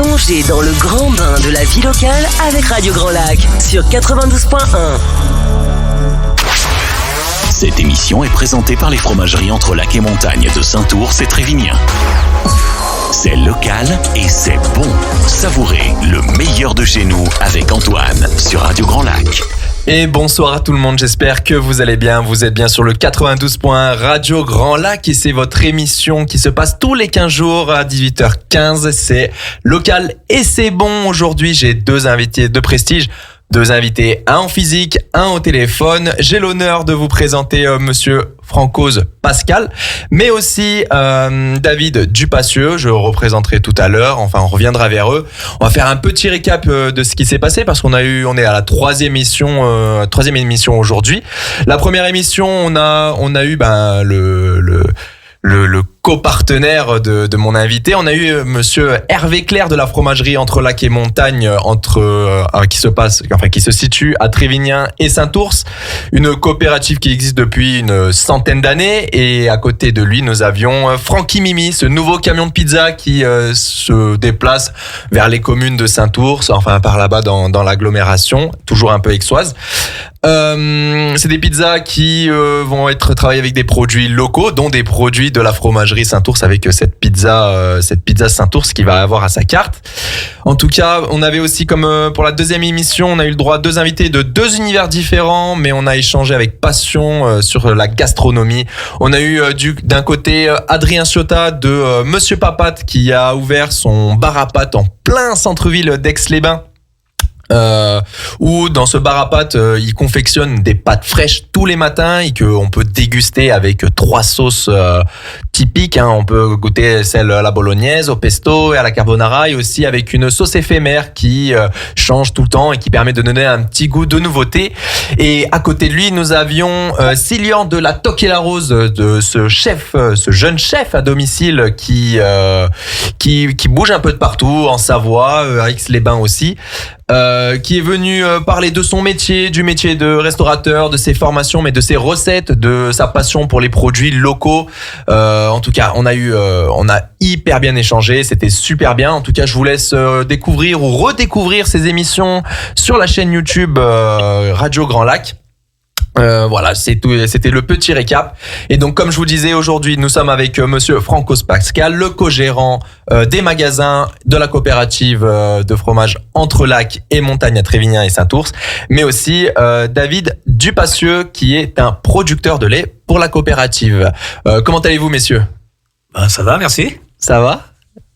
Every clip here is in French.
Plongez dans le grand bain de la vie locale avec Radio Grand Lac sur 92.1. Cette émission est présentée par les fromageries Entre Lac et Montagne de Saint-Ours et Trévignan. C'est local et c'est bon. Savourez le meilleur de chez nous avec Antoine sur Radio Grand Lac. Et bonsoir à tout le monde, j'espère que vous allez bien. Vous êtes bien sur le 92.1 Radio Grand Lac et c'est votre émission qui se passe tous les 15 jours à 18h15. C'est local et c'est bon. Aujourd'hui, j'ai deux invités de prestige. Deux invités, un en physique, un au téléphone. J'ai l'honneur de vous présenter Monsieur Francoz Pascal, mais aussi David Dupassieux. Je représenterai tout à l'heure. Enfin, on reviendra vers eux. On va faire un petit récap de ce qui s'est passé parce on est à la troisième émission aujourd'hui. La première émission, on a eu le copartenaire de mon invité. On a eu monsieur Hervé Clerc de la fromagerie Entre Lac et Montagne qui se situe à Trévignan et Saint-Ours, une coopérative qui existe depuis une centaine d'années. Et à côté de lui, nous avions Francky Mimi, ce nouveau camion de pizza qui se déplace vers les communes de Saint-Ours, enfin par là-bas dans l'agglomération, toujours un peu aixoise. C'est des pizzas qui vont être travaillées avec des produits locaux, dont des produits de la fromagerie Saint-Ours, avec cette pizza Saint-Ours qui va avoir à sa carte. En tout cas, on avait aussi, comme pour la deuxième émission, on a eu le droit à deux invités de deux univers différents, mais on a échangé avec passion sur la gastronomie. On a eu d'un côté Adrien Ciotat de Monsieur Papat qui a ouvert son bar à pâtes en plein centre-ville d'Aix-les-Bains. Où dans ce bar à pâtes, il confectionne des pâtes fraîches tous les matins et qu'on peut déguster avec trois sauces typiques. On peut goûter celle à la bolognaise, au pesto et à la carbonara, et aussi avec une sauce éphémère qui change tout le temps et qui permet de donner un petit goût de nouveauté. Et à côté de lui, nous avions Silian de la Toque et la Rose, de ce jeune chef à domicile qui bouge un peu de partout en Savoie, à Aix-les-Bains aussi. Qui est venu parler de son métier, du métier de restaurateur, de ses formations, mais de ses recettes, de sa passion pour les produits locaux. En tout cas, on a hyper bien échangé, c'était super bien. En tout cas, je vous laisse découvrir ou redécouvrir ces émissions sur la chaîne YouTube Radio Grand Lac. Voilà, c'est tout, c'était le petit récap. Et donc, comme je vous disais, aujourd'hui, nous sommes avec monsieur Francoz Pascal, le co-gérant des magasins de la coopérative de fromage Entre Lac et Montagne à Trévignan et Saint-Ours, mais aussi David Dupassieux, qui est un producteur de lait pour la coopérative. Comment allez-vous, messieurs ? Ça va, merci. Ça va ?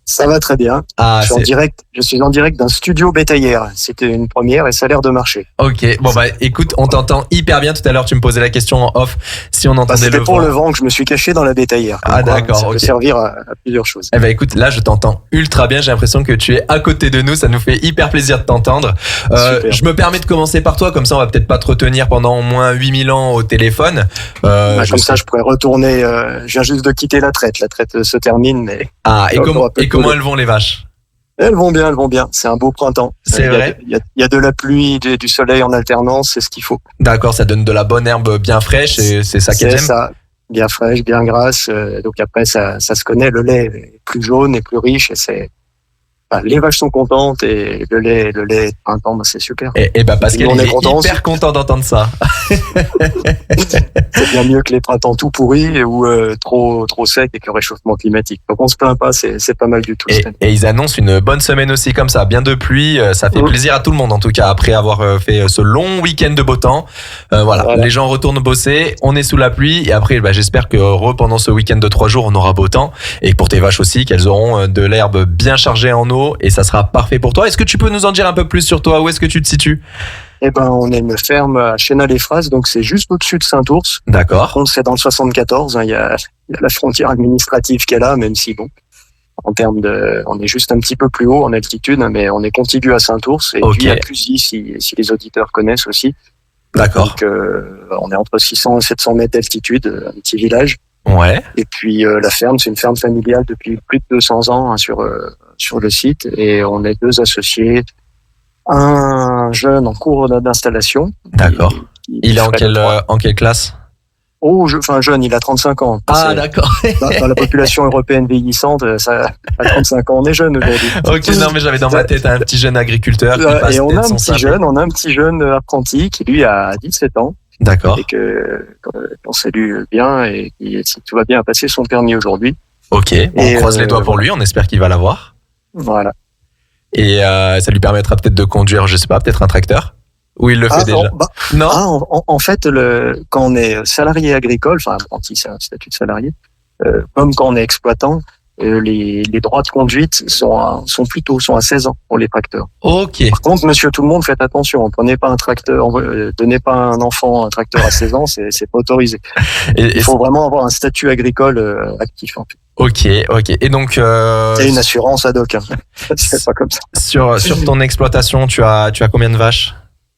Ça va très bien. Je suis en direct d'un studio bétaillère. C'était une première et ça a l'air de marcher. Ok, bon écoute, on t'entend hyper bien. Tout à l'heure, tu me posais la question en off si on entendait le vent. C'était pour le vent que je me suis caché dans la bétaillère. D'accord, ça peut servir à plusieurs choses. Écoute, là je t'entends ultra bien. J'ai l'impression que tu es à côté de nous. Ça nous fait hyper plaisir de t'entendre. Je me permets de commencer par toi, comme ça on va peut-être pas te retenir pendant au moins 8000 ans au téléphone. Je pourrais retourner. Je viens juste de quitter la traite. La traite se termine, mais. Comment elles vont les vaches ? Elles vont bien. C'est un beau printemps. C'est vrai. Il y a de la pluie, du soleil en alternance, c'est ce qu'il faut. D'accord, ça donne de la bonne herbe bien fraîche et c'est ça qu'elles aiment. C'est ça, bien fraîche, bien grasse. Donc après, ça se connaît. Le lait est plus jaune et plus riche et les vaches sont contentes et le lait de printemps, c'est super. Et Pascal, il est hyper content d'entendre ça. C'est bien mieux que les printemps tout pourris ou trop secs et que le réchauffement climatique. Donc on se plaint pas, c'est pas mal du tout. Et ils annoncent une bonne semaine aussi comme ça, bien de pluie. Ça fait plaisir à tout le monde en tout cas après avoir fait ce long week-end de beau temps. Voilà, les gens retournent bosser, on est sous la pluie et après j'espère que pendant ce week-end de 3 jours on aura beau temps et pour tes vaches aussi qu'elles auront de l'herbe bien chargée en eau. Et ça sera parfait pour toi. Est-ce que tu peux nous en dire un peu plus sur toi ? Où est-ce que tu te situes ? On a une ferme à Chénal-les-Phrases, donc c'est juste au-dessus de Saint-Ours. D'accord. Par contre, c'est dans le 74. Il y a la frontière administrative qui est là, même si en termes on est juste un petit peu plus haut en altitude, mais on est contigu à Saint-Ours. Et puis à Clusy, si les auditeurs connaissent aussi. D'accord. Donc on est entre 600 et 700 mètres d'altitude, un petit village. Ouais. Et puis la ferme, c'est une ferme familiale depuis plus de 200 ans sur le site, et on est deux associés, un jeune en cours d'installation. D'accord. Il est en quelle classe ? Jeune, il a 35 ans. D'accord. Dans la population européenne vieillissante, ça, à 35 ans, on est jeune aujourd'hui. Ok, non, mais j'avais dans ma tête un petit jeune agriculteur qui passe et on a peut-être un petit jeune apprenti qui lui a 17 ans. D'accord. Et qu'on salue bien et qui, si tout va bien, a passé son permis aujourd'hui. Ok, on croise les doigts pour lui, on espère qu'il va l'avoir. Voilà. Et ça lui permettra peut-être de conduire, je sais pas, peut-être un tracteur. Ou il le fait déjà. Non. En fait, quand on est salarié agricole, enfin apprenti, c'est un statut de salarié, comme quand on est exploitant, les droits de conduite sont à 16 ans pour les tracteurs. Ok. Par contre, monsieur tout le monde, faites attention, prenez pas un tracteur, donnez pas un enfant un tracteur à 16 ans, c'est pas autorisé. Il faut vraiment avoir un statut agricole actif en fait. Ok. Et donc et une assurance ad hoc. Hein. C'est pas comme ça. Sur ton exploitation, tu as combien de vaches?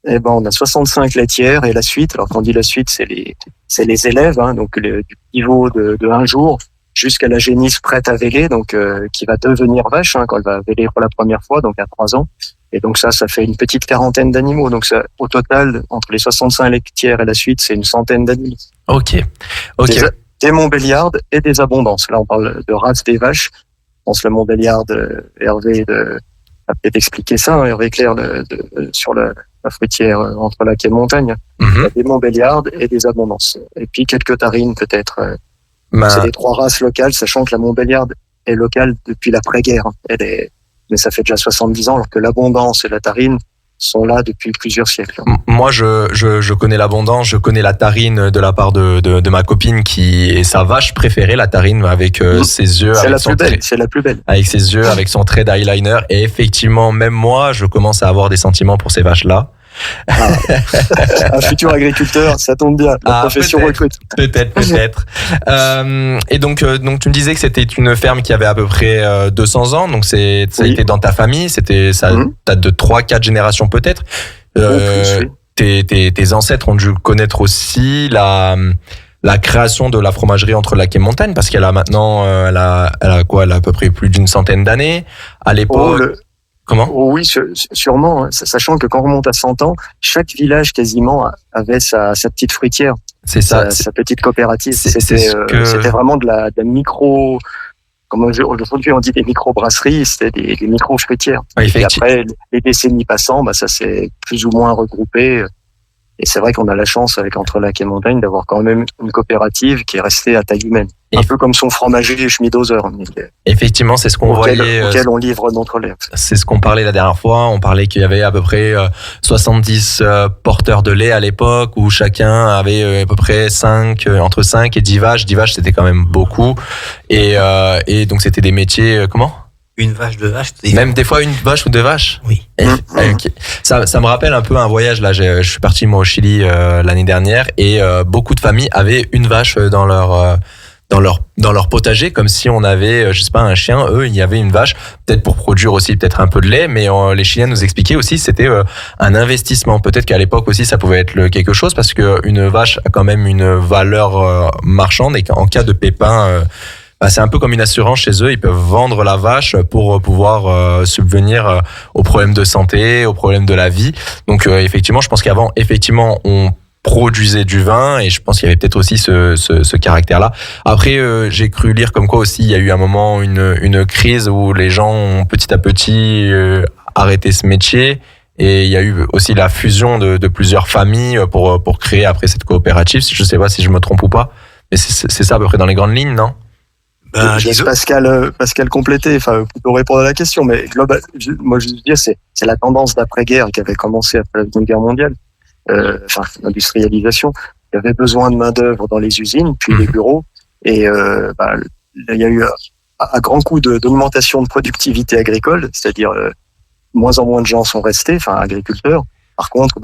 Eh ben, on a 65 laitières et la suite. Alors, quand on dit la suite, c'est les élèves, hein, donc du pivot de un jour jusqu'à la génisse prête à véler, donc qui va devenir vache hein, quand elle va véler pour la première fois, donc à 3 ans. Et donc ça fait une petite quarantaine d'animaux. Donc ça, au total, entre les 65 laitières et la suite, c'est une centaine d'animaux. Ok. Des Montbéliardes et des abondances. Là, on parle de race des vaches. Je pense le Montbéliarde, Hervé a peut-être expliqué ça, hein, Hervé Clair sur la fruitière entre lac et montagne. Il y a des Montbéliardes et des abondances. Et puis quelques tarines peut-être. C'est les 3 races locales, sachant que la Montbéliarde est locale depuis l'après-guerre. Mais ça fait déjà 70 ans, alors que l'abondance et la tarine sont là depuis plusieurs siècles. Moi, je connais l'abondance, je connais la tarine de la part de ma copine qui est sa vache préférée, la tarine avec ses yeux. C'est la plus belle. Avec ses yeux, avec son trait d'eyeliner. Et effectivement, même moi, je commence à avoir des sentiments pour ces vaches-là. Un futur agriculteur, ça tombe bien. La profession recrute. Peut-être. Et donc tu me disais que c'était une ferme qui avait à peu près 200 ans. Donc ça a été dans ta famille. Ça date de 3-4 générations peut-être. Tes ancêtres ont dû connaître aussi la création de la fromagerie entre lac et montagne, parce qu'elle a maintenant, elle a à peu près plus d'une centaine d'années. À l'époque. Comment ? Oui, sûrement. Hein. Sachant que quand on remonte à 100 ans, chaque village quasiment avait sa petite fruitière. C'est ça. Sa petite coopérative. C'était vraiment de la micro. Comme aujourd'hui on dit des micro-brasseries, c'était des micro-fruitières. Et après, les décennies passant, ça s'est plus ou moins regroupé. Et c'est vrai qu'on a la chance, avec Entre Lac et Montagne, d'avoir quand même une coopérative qui est restée à taille humaine. Un peu comme son fromager Schmidhauser. Effectivement, c'est ce qu'on voyait. Auquel on livre notre lait. C'est ce qu'on parlait la dernière fois. On parlait qu'il y avait à peu près 70 porteurs de lait à l'époque, où chacun avait à peu près entre 5 et 10 vaches. 10 vaches, c'était quand même beaucoup. Et donc, c'était des métiers, comment ? Une vache, 2 vaches. Même des fois une vache ou 2 vaches. Oui. Okay. Ça me rappelle un peu un voyage. Là, je suis parti moi au Chili l'année dernière et beaucoup de familles avaient une vache dans leur potager, comme si on avait, je sais pas, un chien. Eux, il y avait une vache, peut-être pour produire aussi peut-être un peu de lait, mais les Chiliens nous expliquaient aussi c'était un investissement. Peut-être qu'à l'époque aussi ça pouvait être quelque chose, parce que une vache a quand même une valeur marchande et qu'en cas de pépin. C'est un peu comme une assurance chez eux, ils peuvent vendre la vache pour pouvoir subvenir aux problèmes de santé, aux problèmes de la vie. Donc effectivement, je pense qu'avant, effectivement, on produisait du vin et je pense qu'il y avait peut-être aussi ce caractère-là. Après, j'ai cru lire comme quoi aussi il y a eu un moment une crise où les gens ont petit à petit arrêté ce métier. Et il y a eu aussi la fusion de plusieurs familles pour créer après cette coopérative. Je sais pas si je me trompe ou pas, mais c'est ça à peu près dans les grandes lignes, non ? Je laisse Pascal compléter, plutôt répondre à la question, mais moi je veux dire, c'est la tendance d'après-guerre qui avait commencé après la Deuxième Guerre mondiale, l'industrialisation. Il y avait besoin de main-d'œuvre dans les usines, puis les bureaux, et il y a eu à grand coup d'augmentation de productivité agricole, c'est-à-dire moins en moins de gens sont restés, agriculteurs. Par contre,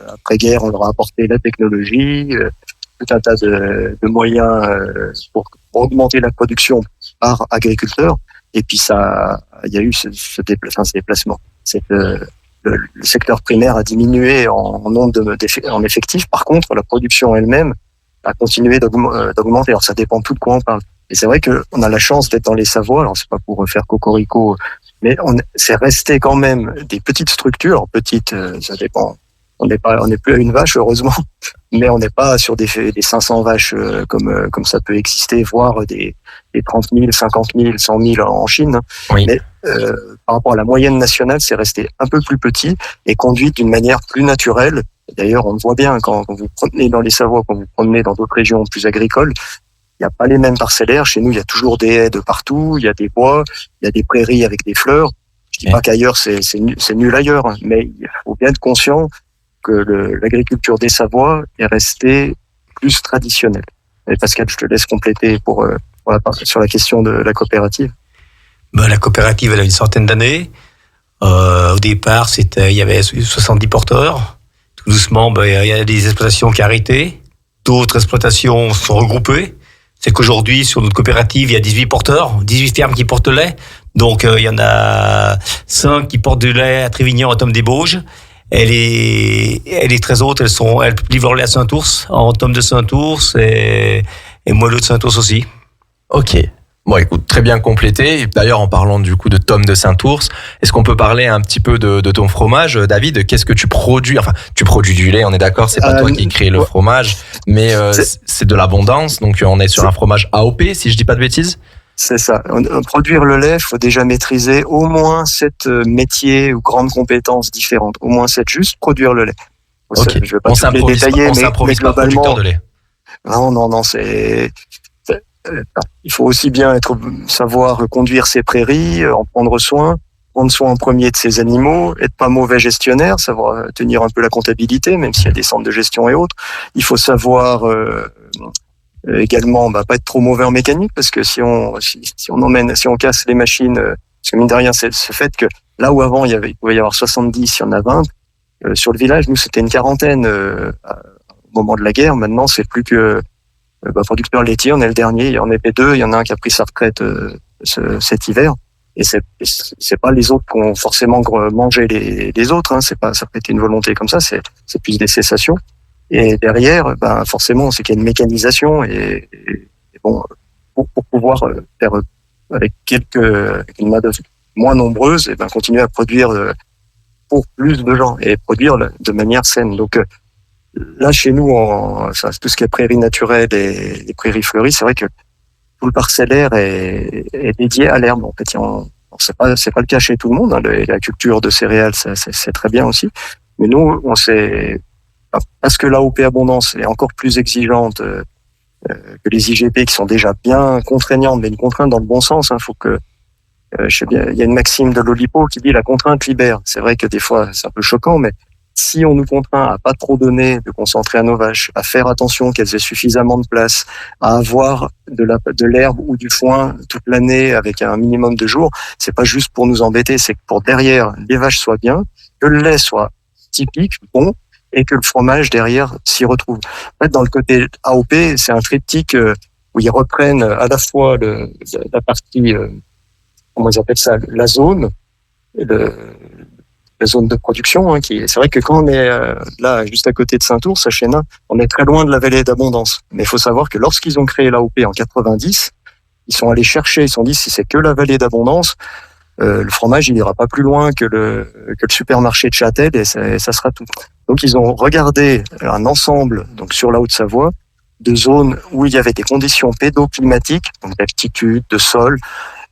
après-guerre, on leur a apporté la technologie, tout un tas de moyens pour augmenter la production par agriculteur. Et puis il y a eu ce déplacement. Le secteur primaire a diminué en nombre en effectifs. Par contre, la production elle-même a continué d'augmenter. Alors ça dépend tout de quoi on parle. Et c'est vrai qu'on a la chance d'être dans les Savoies. Alors c'est pas pour faire cocorico, mais c'est resté quand même des petites structures. Alors petites, ça dépend on n'est plus à une vache, heureusement, mais on n'est pas sur des 500 vaches comme ça peut exister, voire des 30 000, 50 000, 100 000 en Chine. Oui. Mais par rapport à la moyenne nationale, c'est resté un peu plus petit et conduit d'une manière plus naturelle. D'ailleurs, on le voit bien quand vous vous promenez dans les Savoies, quand vous vous promenez dans d'autres régions plus agricoles, il n'y a pas les mêmes parcellaires. Chez nous, il y a toujours des haies de partout, il y a des bois, il y a des prairies avec des fleurs. Je dis pas qu'ailleurs c'est nul ailleurs, mais il faut bien être conscient que l'agriculture des Savoies est restée plus traditionnelle. Et Pascal, je te laisse compléter sur la question de la coopérative. La coopérative, elle a une centaine d'années. Au départ, il y avait 70 porteurs. Tout doucement, il y a des exploitations qui ont arrêté. D'autres exploitations sont regroupées. C'est qu'aujourd'hui, sur notre coopérative, il y a 18 porteurs, 18 fermes qui portent le lait. Donc, il y en a 5 qui portent du lait à Trévignan, à Tom-des-Bauges. Et les 13 autres, elles livrent le lait à Saint-Ours, en Tom de Saint-Ours et Moelleux de Saint-Ours aussi. Ok. Bon, écoute, très bien complété. D'ailleurs, en parlant du coup de Tom de Saint-Ours, est-ce qu'on peut parler un petit peu de ton fromage, David? Qu'est-ce que tu produis? Enfin, tu produis du lait, on est d'accord, c'est pas toi qui crée le fromage, mais c'est de l'abondance. Donc, on est sur un fromage AOP, si je dis pas de bêtises. C'est ça. Produire le lait, il faut déjà maîtriser au moins 7 métiers ou grandes compétences différentes. Au moins 7, juste produire le lait. Ok. Je vais pas tous les détailler, mais globalement, producteur de lait. Non, il faut aussi bien savoir conduire ses prairies, en prendre soin en premier de ses animaux, être pas mauvais gestionnaire, savoir tenir un peu la comptabilité, même s'il y a des centres de gestion et autres. Il faut savoir également pas être trop mauvais en mécanique, parce que si on casse les machines, parce que mine de rien, c'est ce fait que là où avant il pouvait y avoir 70, il y en a 20. Sur le village, nous c'était une quarantaine au moment de la guerre. Maintenant, c'est plus que producteur laitier, on est le dernier. Il y en avait 2, il y en a un qui a pris sa retraite cet hiver. Et c'est pas les autres qui ont forcément mangé les autres. Hein. Ça peut être une volonté comme ça. C'est plus des cessations. Et derrière, forcément, c'est qu'il y a une mécanisation et bon, pour pouvoir faire avec une main-d'œuvre moins nombreuse, et continuer à produire pour plus de gens et produire de manière saine. Donc là, chez nous, tout ce qui est prairies naturelles et les prairies fleuries, c'est vrai que tout le parcellaire est dédié à l'herbe. En fait, c'est pas le cas chez tout le monde. Hein. La culture de céréales, c'est très bien aussi. Mais nous, parce que l'AOP Abondance est encore plus exigeante que les IGP qui sont déjà bien contraignantes, mais une contrainte dans le bon sens. Faut que, je sais bien, il y a une maxime de l'Olipo qui dit la contrainte libère. C'est vrai que des fois c'est un peu choquant, mais si on nous contraint à pas trop donner de concentrer à nos vaches, à faire attention qu'elles aient suffisamment de place, à avoir de l'herbe ou du foin toute l'année avec un minimum de jours, c'est pas juste pour nous embêter, c'est que pour derrière les vaches soient bien, que le lait soit typique, bon, et que le fromage derrière s'y retrouve. En fait, dans le côté AOP, c'est un triptyque où ils reprennent à la fois la partie, comment ils appellent ça, la zone, la zone de production, c'est vrai que quand on est là, juste à côté de Saint-Ours, à Chénin, on est très loin de la vallée d'Abondance. Mais il faut savoir que lorsqu'ils ont créé l'AOP en 90, ils sont allés chercher, ils se sont dit, si c'est que la vallée d'Abondance, le fromage, il n'ira pas plus loin que le supermarché de Châtel et ça sera tout. Donc, ils ont regardé un ensemble, donc sur la Haute-Savoie, de zones où il y avait des conditions pédoclimatiques, donc d'altitude, de sol,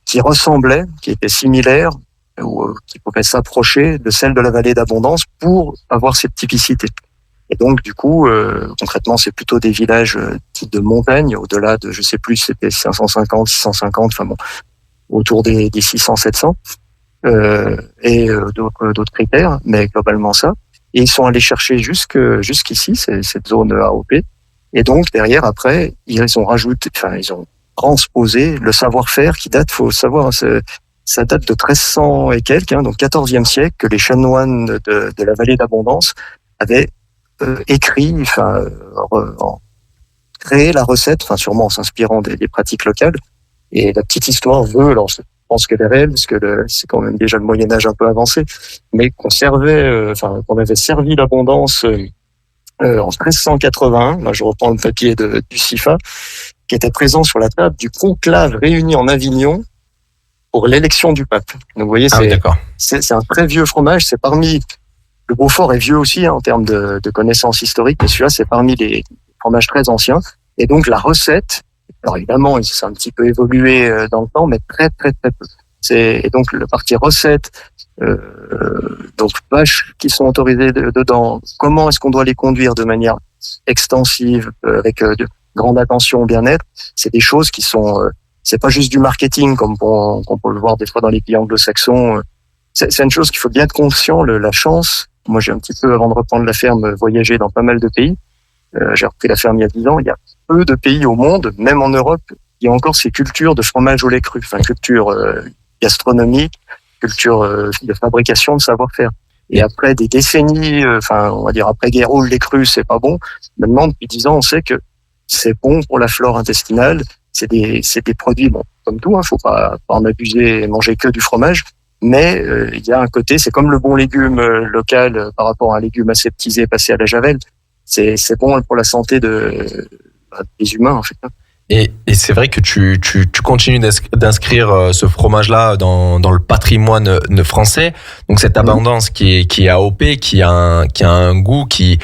qui ressemblaient, qui étaient similaires, ou qui pouvaient s'approcher de celles de la vallée d'Abondance pour avoir cette typicité. Et donc, du coup, concrètement, c'est plutôt des villages type de montagne, au-delà de, je sais plus, c'était 550, 650, enfin bon, autour des 600, 700, et d'autres critères, mais globalement ça. Et ils sont allés chercher jusqu'ici, cette zone AOP. Et donc, derrière, après, ils ont transposé le savoir-faire qui date, faut savoir, ça date de 1300 et quelques, donc 14e siècle, que les chanoines de la vallée d'Abondance avaient écrit, créé la recette, sûrement en s'inspirant des pratiques locales. Et la petite histoire veut, alors je pense qu'elle est réelle, parce que c'est quand même déjà le Moyen-Âge un peu avancé, mais qu'on avait servi l'abondance en 1381, là je reprends le papier du CIFA, qui était présent sur la table du conclave réuni en Avignon pour l'élection du pape. Donc vous voyez, c'est un très vieux fromage, c'est parmi Le Beaufort est vieux aussi en termes de connaissances historiques, mais celui-là, c'est parmi les fromages très anciens. Et donc, la recette, alors évidemment, il s'est un petit peu évolué dans le temps, mais très, très, très peu. Et donc, la partie recette, donc vaches qui sont autorisées dedans, comment est-ce qu'on doit les conduire de manière extensive, avec de grande attention au bien-être, c'est des choses qui sont... c'est pas juste du marketing, comme on peut le voir des fois dans les pays anglo-saxons. C'est une chose qu'il faut bien être conscient, la chance. Moi, j'ai un petit peu, avant de reprendre la ferme, voyagé dans pas mal de pays. J'ai repris la ferme il y a 10 ans. Il y a peu de pays au monde, même en Europe, qui ont encore ces cultures de fromage au lait cru. Enfin, culture gastronomique, culture de fabrication, de savoir-faire. Et après des décennies, on va dire après guerre, le lait cru, c'est pas bon. Maintenant, depuis 10 ans, on sait que c'est bon pour la flore intestinale. C'est des produits, bon, comme tout, faut pas en abuser et manger que du fromage. Mais il y a un côté, c'est comme le bon légume local par rapport à un légume aseptisé passé à la javel. C'est bon pour la santé des humains, en fait. Et c'est vrai que tu continues d'inscrire ce fromage-là dans le patrimoine français. Donc cette abondance qui est AOP, qui a un goût qui...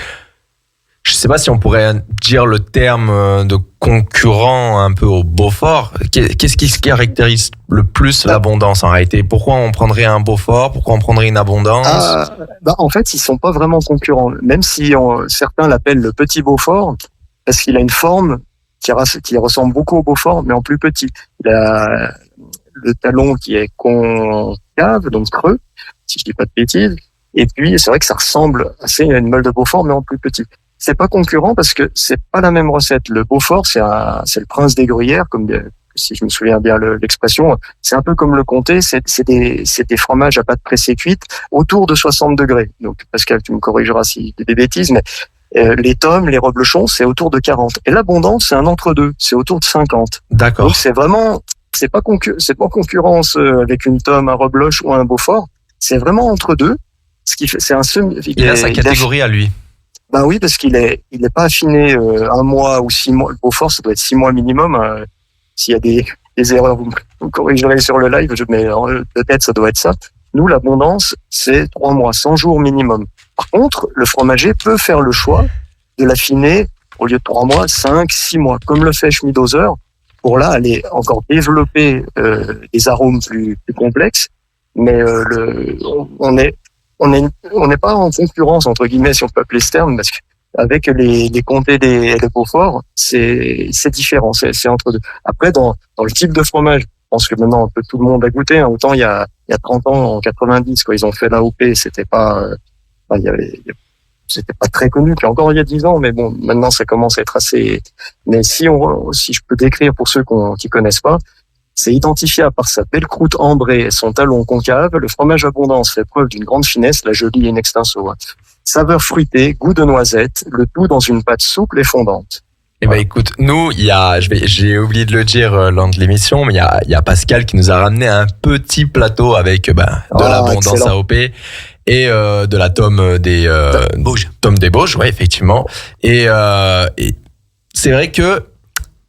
Je sais pas si on pourrait dire le terme de concurrent un peu au Beaufort. Qu'est-ce qui caractérise le plus l'abondance en réalité? Pourquoi on prendrait un Beaufort? Pourquoi on prendrait une abondance? En fait, ils sont pas vraiment concurrents. Même si certains l'appellent le petit Beaufort, parce qu'il a une forme qui ressemble beaucoup au Beaufort, mais en plus petit. Il a le talon qui est concave, donc creux, si je dis pas de bêtises. Et puis, c'est vrai que ça ressemble assez à une meule de Beaufort, mais en plus petit. C'est pas concurrent parce que c'est pas la même recette. Le Beaufort, c'est le prince des gruyères, comme si je me souviens bien l'expression. C'est un peu comme le comté. C'est des fromages à pâte pressée cuite autour de 60 degrés. Donc, Pascal, tu me corrigeras si j'ai des bêtises, mais les tomes, les reblochons, c'est autour de 40. Et l'abondance, c'est un entre-deux. C'est autour de 50. D'accord. Donc, c'est pas concurrence avec une tome, un rebloche ou un Beaufort. C'est vraiment entre deux. Ce qui fait, c'est un semi. Il a sa catégorie à lui. Ben oui, parce qu'il est pas affiné 1 mois ou 6 mois. Le Beaufort, ça doit être 6 mois minimum. S'il y a des erreurs, vous me corrigerez sur le live, mais peut-être ça doit être ça. Nous, l'abondance, c'est 3 mois, 100 jours minimum. Par contre, le fromager peut faire le choix de l'affiner au lieu de 3 mois, 5, 6 mois, comme le fait Schmidoser, pour là aller encore développer des arômes plus complexes. Mais on n'est pas en concurrence, entre guillemets, si on peut appeler ce terme, parce qu'avec les comtés et les Beaufort, c'est différent, c'est entre deux. Après, dans le type de fromage, je pense que maintenant, un peu tout le monde a goûté, hein. Autant il y a 30 ans, en 90, quand ils ont fait l'AOP, c'était pas très connu, puis encore il y a 10 ans, mais bon, maintenant ça commence à être assez... Mais si je peux décrire pour ceux qui connaissent pas, c'est identifié par sa belle croûte ambrée et son talon concave. Le fromage abondance fait preuve d'une grande finesse, la jolie in extenso. Saveur fruitée, goût de noisette, le tout dans une pâte souple et fondante. Eh ben écoute, nous, j'ai oublié de le dire lors de l'émission, mais il y a Pascal qui nous a ramené un petit plateau avec de l'abondance excellent. AOP et de la tome des Bauges. Tome des Bauges, ouais, effectivement. Et c'est vrai que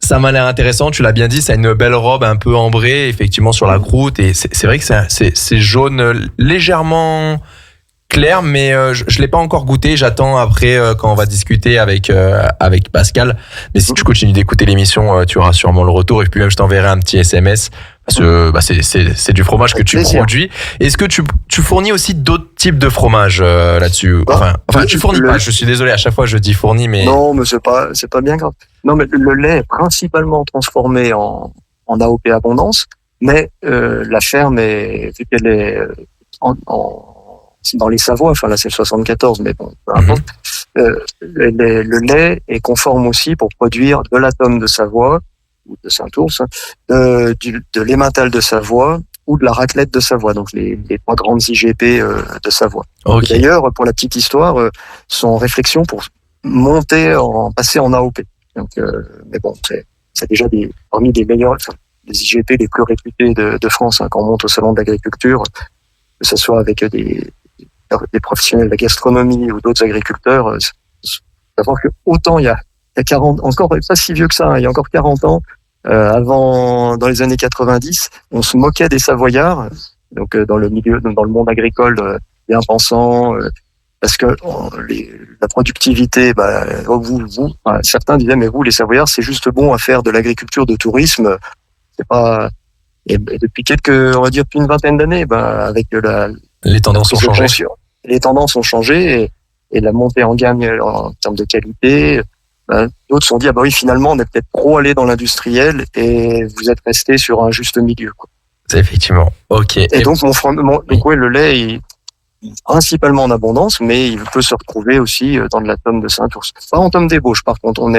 ça m'a l'air intéressant, tu l'as bien dit, ça a une belle robe un peu ambrée, effectivement, sur la croûte. Et c'est vrai que c'est jaune légèrement clair, mais je l'ai pas encore goûté. J'attends après quand on va discuter avec Pascal. Mais si tu continues d'écouter l'émission, tu auras sûrement le retour. Et puis même, je t'enverrai un petit SMS. Parce que c'est du fromage que tu produis. Est-ce que tu fournis aussi d'autres types de fromages là-dessus? Enfin, tu fournis pas. Je suis désolé, à chaque fois je dis fournis, mais non, mais c'est pas bien grave. Non, mais le lait est principalement transformé en AOP abondance, mais la ferme vu qu'elle est dans les Savoies. Enfin là, c'est le 74, mais bon, peu importe. Le lait est conforme aussi pour produire de la tome de Savoie ou de Saint-Ours, de l'emmental de Savoie ou de la raclette de Savoie, donc les 3 grandes IGP de Savoie. Okay. D'ailleurs, pour la petite histoire, sont en réflexion pour passer en AOP. Donc, mais bon, c'est déjà parmi les meilleurs, les IGP les plus réputés de France, quand on monte au salon de l'agriculture, que ce soit avec des professionnels de la gastronomie ou d'autres agriculteurs. Savoir que autant il y a 40, encore pas si vieux que ça, il y a encore 40 ans, dans les années 90, on se moquait des Savoyards, donc dans le monde agricole, bien pensant, parce que la productivité, certains disaient, mais vous, les Savoyards, c'est juste bon à faire de l'agriculture, de tourisme, c'est pas. Et depuis on va dire, depuis une vingtaine d'années, avec les tendances ont changé. Les tendances ont changé et la montée en gamme en termes de qualité. D'autres se sont dit, oui, finalement, on est peut-être trop allé dans l'industriel et vous êtes resté sur un juste milieu, quoi. C'est effectivement. Ok. Et donc, le lait est principalement en abondance, mais il peut se retrouver aussi dans de la tome de Saint-Ours. Pas en tome d'ébauche, par contre.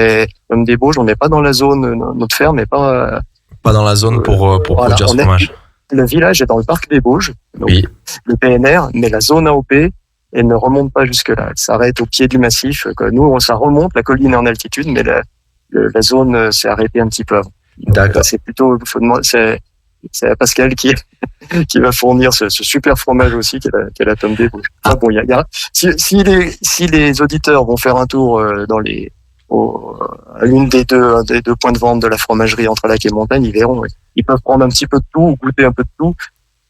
Tome d'ébauche, on n'est pas dans la zone, notre ferme n'est pas. Pas dans la zone pour produire ce fromage. Le village est dans le parc des Bauges, donc oui. Le PNR, mais la zone AOP, elle ne remonte pas jusque-là. Elle s'arrête au pied du massif. Nous, ça remonte, la colline est en altitude, mais la zone s'est arrêtée un petit peu avant. D'accord. C'est plutôt, c'est Pascal qui va fournir ce super fromage aussi, qui est la tome des Bauges. Si les auditeurs vont faire un tour à l'une des deux points de vente de la fromagerie entre Lac et Montagne, ils verront. Ils peuvent prendre un petit peu de tout, goûter un peu de tout.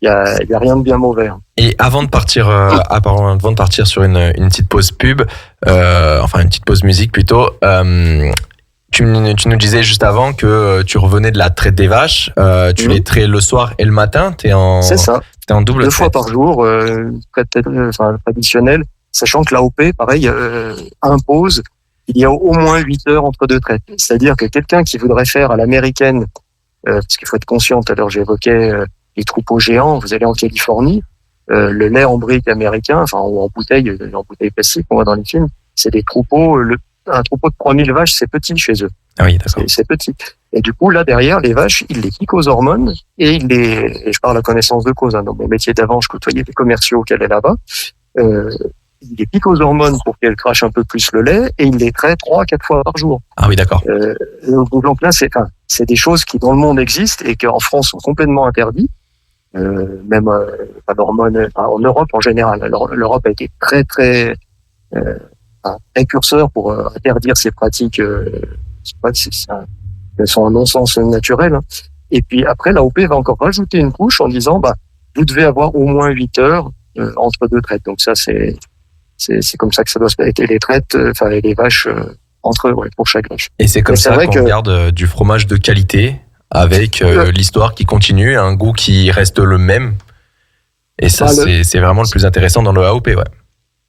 Il y a rien de bien mauvais. Et avant de partir, sur une petite pause pub, une petite pause musique plutôt, tu nous disais juste avant que tu revenais de la traite des vaches. Tu les traites le soir et le matin. C'est ça. T'es en double. 2 fois par jour, traite traditionnelle, sachant que l'AOP, pareil, impose il y a au moins 8 heures entre 2 traites. C'est-à-dire que quelqu'un qui voudrait faire à l'américaine, parce qu'il faut être conscient, tout à l'heure j'évoquais les troupeaux géants, vous allez en Californie, le lait en brique américain, ou en bouteille plastique qu'on voit dans les films, c'est des troupeaux, un troupeau de 3000 vaches, c'est petit chez eux. Ah oui, d'accord. C'est petit. Et du coup, là, derrière, les vaches, ils les piquent aux hormones et je parle à connaissance de cause, dans mon métier d'avant, je côtoyais des commerciaux qui allaient là-bas, il les pique aux hormones pour qu'elles crachent un peu plus le lait et il les traite 3-4 fois par jour. Ah oui, d'accord. Donc là, c'est des choses qui dans le monde existent et qui en France sont complètement interdites. Même pas d'hormones en Europe en général. Alors, l'Europe a été très très précurseur pour interdire ces pratiques. Elles sont un non-sens naturel. Et puis après, l'AOP va encore rajouter une couche en disant, vous devez avoir au moins 8 heures entre 2 traites. Donc ça, c'est comme ça que ça doit se passer. Les traites, les vaches entre eux, pour chaque vache. Et c'est comme ça qu'on garde du fromage de qualité avec l'histoire qui continue, un goût qui reste le même. Et ça, c'est vraiment le plus intéressant dans le AOP, ouais.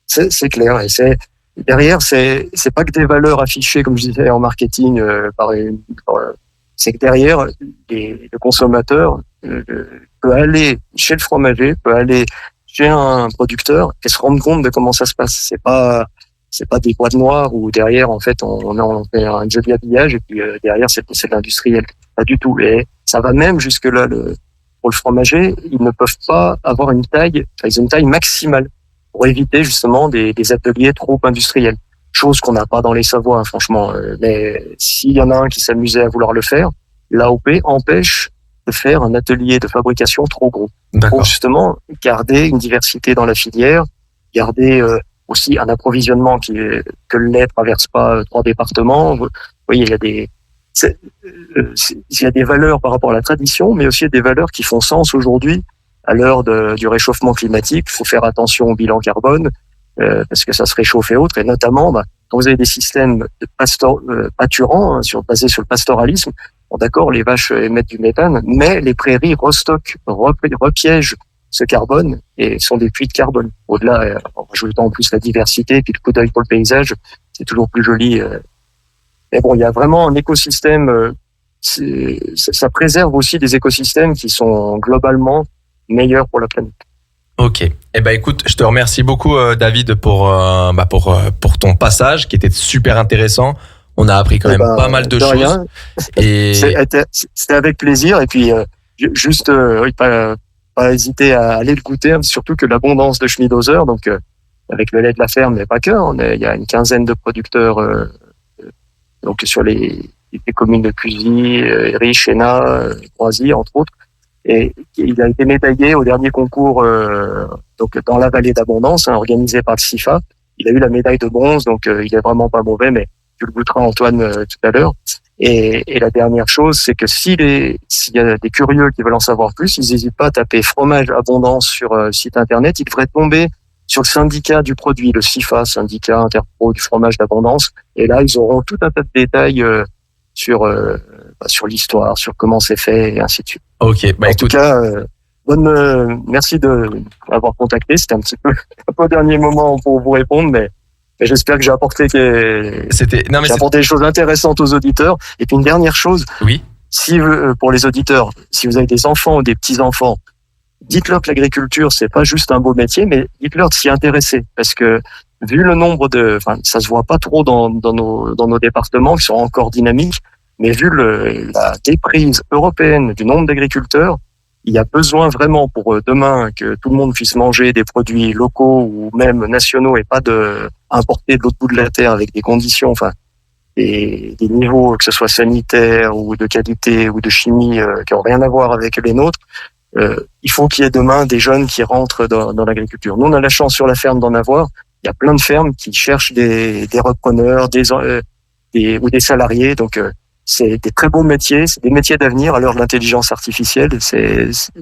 C'est clair. Et derrière, c'est pas que des valeurs affichées, comme je disais en marketing, c'est que derrière, le consommateur peut aller chez le fromager, peut aller chez un producteur et se rendre compte de comment ça se passe. C'est pas des boîtes noires où derrière, en fait, on fait un joli habillage et puis derrière, c'est de l'industriel. Pas du tout. Et ça va même jusque-là, pour le fromager, ils ne peuvent pas avoir une taille maximale pour éviter justement des ateliers trop industriels. Chose qu'on n'a pas dans les Savoies, franchement. Mais s'il y en a un qui s'amusait à vouloir le faire, l'AOP empêche de faire un atelier de fabrication trop gros. D'accord. Pour justement garder une diversité dans la filière, garder aussi un approvisionnement que le lait traverse pas 3 départements. Vous voyez, il y a des valeurs par rapport à la tradition, mais aussi des valeurs qui font sens aujourd'hui à l'heure du réchauffement climatique. Il faut faire attention au bilan carbone parce que ça se réchauffe et autres. Et notamment, quand vous avez des systèmes de pâturants basés sur le pastoralisme, d'accord, les vaches émettent du méthane, mais les prairies restockent, repiègent ce carbone et sont des puits de carbone. Au-delà, en rajoutant en plus la diversité, puis le coup d'œil pour le paysage, c'est toujours plus joli. Mais bon, il y a vraiment un écosystème. Ça préserve aussi des écosystèmes qui sont globalement meilleurs pour la planète. Ok. Eh ben, écoute, je te remercie beaucoup, David, pour ton passage qui était super intéressant. On a appris quand même pas mal de choses. Rien. Et c'était avec plaisir. Et puis, juste, pas hésiter à aller le goûter, surtout que l'abondance de Schmidhauser, donc avec le lait de la ferme, mais pas que. Il y a une quinzaine de producteurs donc sur les communes de Cusy, Riche, Chéna, Croisy, entre autres. Et il a été médaillé au dernier concours donc dans la vallée d'Abondance, organisé par le CIFA. Il a eu la médaille de bronze, donc il est vraiment pas mauvais, mais tu le goûteras, Antoine, tout à l'heure. Et la dernière chose, c'est que s'il y a des curieux qui veulent en savoir plus, ils n'hésitent pas à taper fromage abondance sur site internet. Ils devraient tomber sur le syndicat du produit, le SIFA, syndicat interpro du fromage d'abondance. Et là, ils auront tout un tas de détails sur l'histoire, sur comment c'est fait, et ainsi de suite. Ok, en tout cas, merci de m'avoir contacté. C'était un peu dernier moment pour vous répondre, mais j'espère que j'ai apporté des choses intéressantes aux auditeurs. Et puis une dernière chose. Oui. Si pour les auditeurs, si vous avez des enfants ou des petits-enfants, dites-leur que l'agriculture, c'est pas juste un beau métier, mais dites-leur de s'y intéresser. Parce que, vu le nombre ça se voit pas trop dans nos départements qui sont encore dynamiques, mais vu la déprise européenne du nombre d'agriculteurs, il y a besoin vraiment pour demain que tout le monde puisse manger des produits locaux ou même nationaux et pas importer de l'autre bout de la terre avec des conditions, des niveaux, que ce soit sanitaire ou de qualité ou de chimie, qui n'ont rien à voir avec les nôtres. Il faut qu'il y ait demain des jeunes qui rentrent dans l'agriculture. Nous, on a la chance sur la ferme d'en avoir. Il y a plein de fermes qui cherchent des repreneurs, ou des salariés. Donc, c'est des très beaux métiers, c'est des métiers d'avenir à l'heure de l'intelligence artificielle.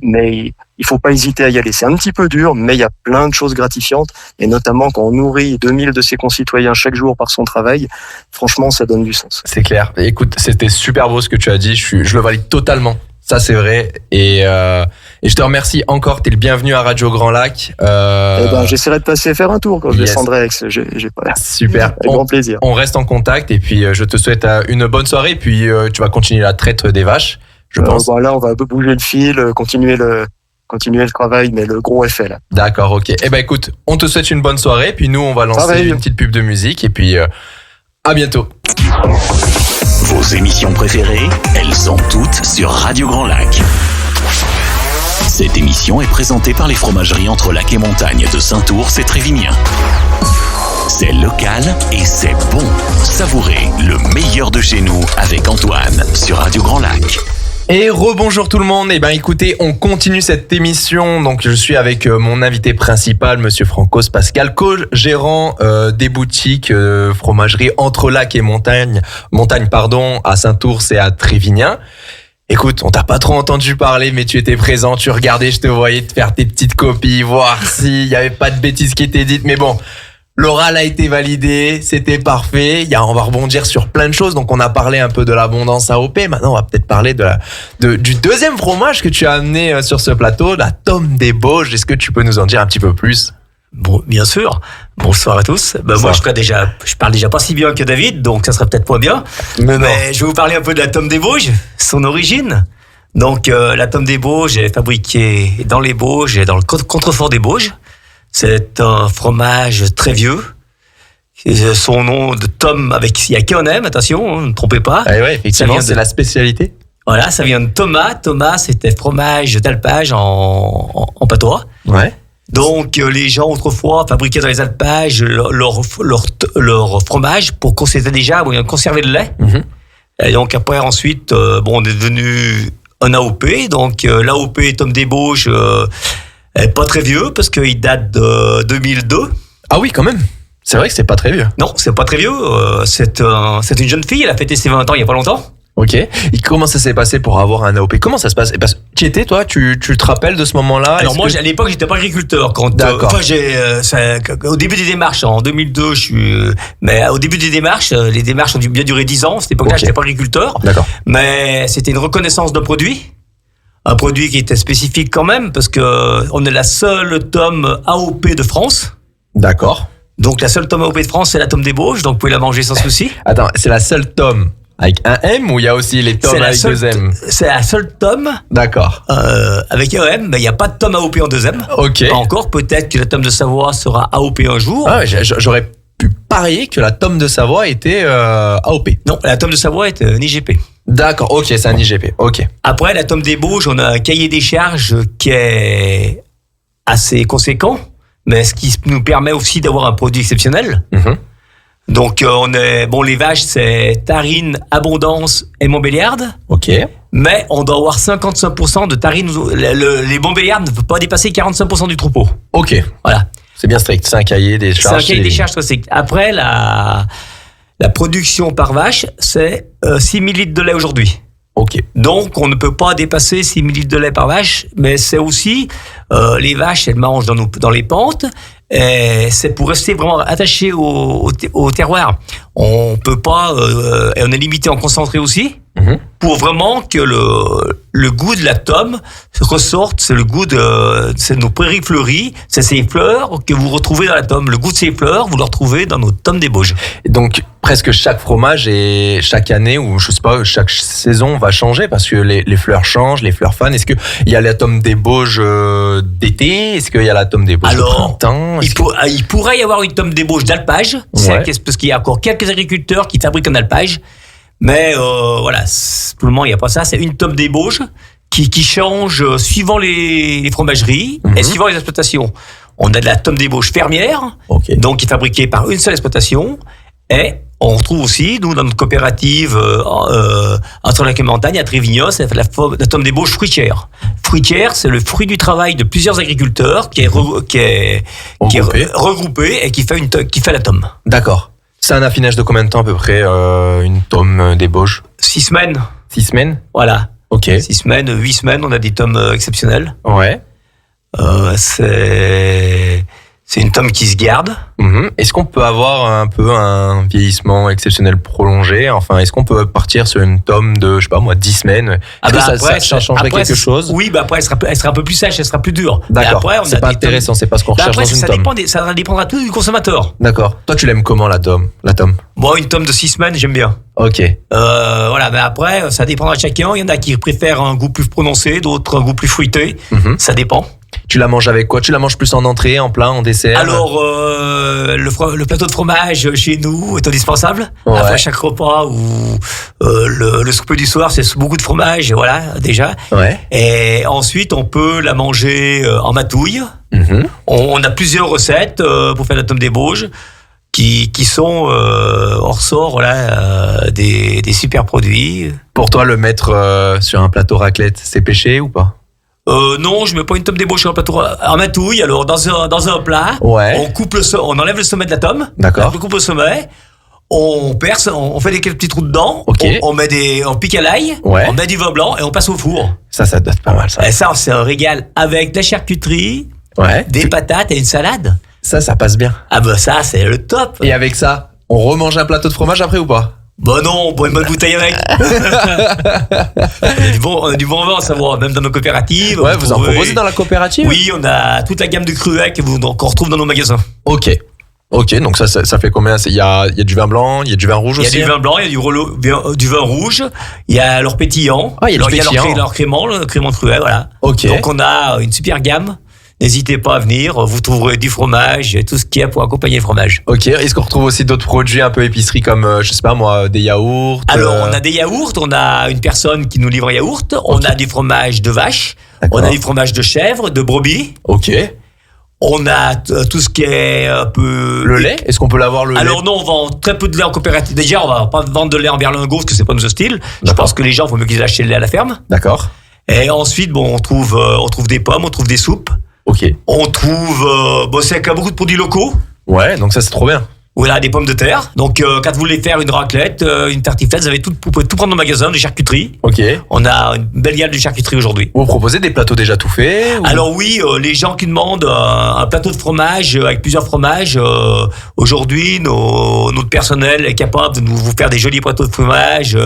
Mais il faut pas hésiter à y aller. C'est un petit peu dur, mais il y a plein de choses gratifiantes. Et notamment quand on nourrit 2000 de ses concitoyens chaque jour par son travail, franchement, ça donne du sens. C'est clair. Écoute, c'était super beau ce que tu as dit. Je le valide totalement. Ça, c'est vrai. Et je te remercie encore. T'es le bienvenu à Radio Grand Lac. J'essaierai de passer faire un tour quand je descendrai. J'ai pas. Super. Avec grand plaisir. On reste en contact et puis je te souhaite une bonne soirée. Et puis tu vas continuer la traite des vaches, je pense. Là, on va bouger le fil, continuer le travail, mais le gros est fait là. D'accord, ok. Écoute, on te souhaite une bonne soirée. Puis nous, on va lancer une petite pub de musique. Et puis à bientôt. Vos émissions préférées, elles sont toutes sur Radio Grand Lac. Cette émission est présentée par les fromageries Entre Lac et Montagne de Saint-Ours et Trévignien. C'est local et c'est bon. Savourez le meilleur de chez nous avec Antoine sur Radio Grand Lac. Et rebonjour tout le monde. Écoutez, on continue cette émission. Donc je suis avec mon invité principal, Monsieur Francos Pascal, co-gérant des boutiques fromagerie Entre Lac et Montagne, à Saint-Ours et à Trévignien. Écoute, on t'a pas trop entendu parler, mais tu étais présent, tu regardais, je te voyais te faire tes petites copies, voir s'il y avait pas de bêtises qui étaient dites. Mais bon, l'oral a été validé, c'était parfait. On va rebondir sur plein de choses. Donc, on a parlé un peu de l'abondance AOP. Maintenant, on va peut-être parler du deuxième fromage que tu as amené sur ce plateau, la Tome des Bauges. Est-ce que tu peux nous en dire un petit peu plus? Bon, bien sûr. Bonsoir à tous. Moi, je parle déjà pas si bien que David, donc ça serait peut-être pas bien. Mais je vais vous parler un peu de la Tome des Bauges, son origine. Donc, la Tome des Bauges est fabriquée dans les Bauges et dans le contrefort des Bauges. C'est un fromage très vieux. Son nom de Tome il y a qu'un M, attention, ne trompez pas. Ah ouais, effectivement, c'est la spécialité. Voilà, ça vient de Thomas. Thomas, c'était fromage d'alpage en patois. Ouais. Donc, les gens, autrefois, fabriquaient dans les alpages leur fromage pour conserver le lait. Mm-hmm. Et donc, après, ensuite, on est devenu un AOP. Donc, l'AOP Tome des Bauges est pas très vieux parce qu'il date de 2002. Ah oui, quand même. C'est vrai que c'est pas très vieux. Non, c'est pas très vieux. C'est une jeune fille, elle a fêté ses 20 ans il y a pas longtemps. Ok. Et comment ça s'est passé pour avoir un AOP? Comment ça se passe? Parce que tu étais, toi, tu te rappelles de ce moment-là? Alors moi, à l'époque, j'étais pas agriculteur. D'accord. Au début des démarches, en 2002, mais au début des démarches, les démarches ont bien duré 10 ans. À cette époque-là, j'étais pas agriculteur. D'accord. Mais c'était une reconnaissance d'un produit. Un produit qui était spécifique quand même, parce que on est la seule tome AOP de France. D'accord. Donc la seule tome AOP de France, c'est la Tome des Bauges, donc vous pouvez la manger sans souci. Attends, c'est la seule tome avec un M ou il y a aussi les tomes avec deux M? C'est la seule tome. D'accord. Avec un M, mais il n'y a pas de tome AOP en 2 M. Ok. Pas encore, peut-être que la tome de Savoie sera AOP un jour. Ah ouais, j'aurais pu parier que la tome de Savoie était AOP. Non, la tome de Savoie est un IGP. D'accord, ok, c'est un IGP, ok. Après, la Tome des Bauges, on a un cahier des charges qui est assez conséquent, mais ce qui nous permet aussi d'avoir un produit exceptionnel. Mm-hmm. Donc, les vaches, c'est Tarine, Abondance et Montbéliarde. Ok. Mais on doit avoir 55% de Tarine. Les Montbéliardes ne peuvent pas dépasser 45% du troupeau. Ok. Voilà. C'est bien strict, c'est un cahier des charges. C'est un cahier des charges très strict. Après, la production par vache, c'est 6 000 litres de lait aujourd'hui. Ok. Donc, on ne peut pas dépasser 6 000 litres de lait par vache, mais c'est aussi, les vaches, elles mangent dans les pentes, et c'est pour rester vraiment attaché au terroir. On peut pas, et on est limité en concentré aussi, pour vraiment que le goût de la tome ressorte. C'est le goût c'est nos prairies fleuries, c'est ces fleurs que vous retrouvez dans la tome. Le goût de ces fleurs, vous le retrouvez dans nos tomes des Bauges. Et donc, presque chaque fromage et chaque année, ou je sais pas, chaque saison va changer parce que les fleurs changent, les fleurs fanent. Est-ce qu'il y a la tome des Bauges d'été? Est-ce qu'il y a la tome des Bauges de printemps? Il pourrait y avoir une tome des Bauges d'alpage, parce qu'il y a encore quelques agriculteurs qui fabriquent un alpage. Mais voilà, pour le moment, il n'y a pas ça. C'est une tome des Bauges qui change suivant les fromageries et suivant les exploitations. On a de la tome des Bauges fermière, donc qui est fabriquée par une seule exploitation. Et on retrouve aussi, nous, dans notre coopérative entre lac et montagne, à Trévignon, c'est la tome des Bauges fruitière. Fruitière, c'est le fruit du travail de plusieurs agriculteurs qui est regroupé et qui fait la tome. D'accord. C'est un affinage de combien de temps à peu près, une tome des Bauges? 6 semaines. 6 semaines? Voilà. Ok. 6 semaines, 8 semaines, on a des tomes exceptionnels. Ouais. C'est une tome qui se garde. Est-ce qu'on peut avoir un peu un vieillissement exceptionnel prolongé? Enfin, est-ce qu'on peut partir sur une tome de, je sais pas moi, 10 semaines? Ça changerait quelque chose? Oui, après, elle sera un peu plus sèche, elle sera plus dure. D'accord. C'est pas intéressant, c'est pas ce qu'on recherche dans une tome. Ça dépendra tout du consommateur. D'accord. Toi, tu l'aimes comment, la tome? Moi, une tome de 6 semaines, j'aime bien. Ok. Voilà, mais après, ça dépendra de chacun. Il y en a qui préfèrent un goût plus prononcé, d'autres un goût plus fruité. Ça dépend. Tu la manges avec quoi? Tu la manges plus en entrée, en plat, en dessert? Alors, le plateau de fromage chez nous est indispensable. Ouais. Après chaque repas ou le souper du soir, c'est beaucoup de fromage, voilà, déjà. Ouais. Et ensuite, on peut la manger en matouille. On a plusieurs recettes pour faire la tome des Bauges qui sont, on ressort, voilà, des super produits. Pour toi, le mettre sur un plateau raclette, c'est péché ou pas? Non, je mets pas une tome des Bauges sur un plateau en matouille. Alors dans un plat, on enlève le sommet de la tome. D'accord. On coupe le sommet, on perce, on fait des quelques petits trous dedans. Okay. On pique à l'ail, on met du vin blanc et on passe au four. Ça doit être pas mal ça. Et ça, c'est un régal avec de la charcuterie, des patates et une salade. Ça passe bien. Ah bah ça, c'est le top. Et avec ça, on remange un plateau de fromage après ou pas? Bah non, on boit une bonne bouteille avec. on a du bon vin à savoir, même dans nos coopératives. Ouais, vous en proposez dans la coopérative? Oui, on a toute la gamme de cruets qu'on retrouve dans nos magasins. Ok, donc ça fait combien? Il y a du vin blanc, il y a du vin rouge aussi? Il y a du vin blanc, il y a du vin rouge, il y a leur pétillant. Ah, il y a leur crément, le crément de cruet, voilà. Ok. Donc on a une super gamme. N'hésitez pas à venir, vous trouverez du fromage, tout ce qu'il y a pour accompagner le fromage. Ok, est-ce qu'on retrouve aussi d'autres produits un peu épicerie comme, je sais pas moi, des yaourts? Alors, on a des yaourts, on a une personne qui nous livre un yaourt, on a du fromage de vache, on a du fromage de chèvre, de brebis. Ok. On a tout ce qui est un peu... Le lait? Est-ce qu'on peut l'avoir, le lait? Alors non, on vend très peu de lait en coopérative. Déjà, on va pas vendre de lait en berlingot parce que c'est pas notre style. Je pense que les gens, il faut mieux qu'ils achètent le lait à la ferme. D'accord. Et ensuite, on trouve des pommes, on trouve des soupes. Ok. On trouve, c'est qu'il y a beaucoup de produits locaux. Ouais, donc ça c'est trop bien. Voilà, des pommes de terre. Donc, quand vous voulez faire une raclette, une tartiflette, vous pouvez tout prendre dans le magasin, des charcuteries. Ok. On a une belle gamme de charcuterie aujourd'hui. Vous proposez des plateaux déjà tout faits? Alors oui, les gens qui demandent un plateau de fromage avec plusieurs fromages, aujourd'hui, notre personnel est capable de vous faire des jolis plateaux de fromage,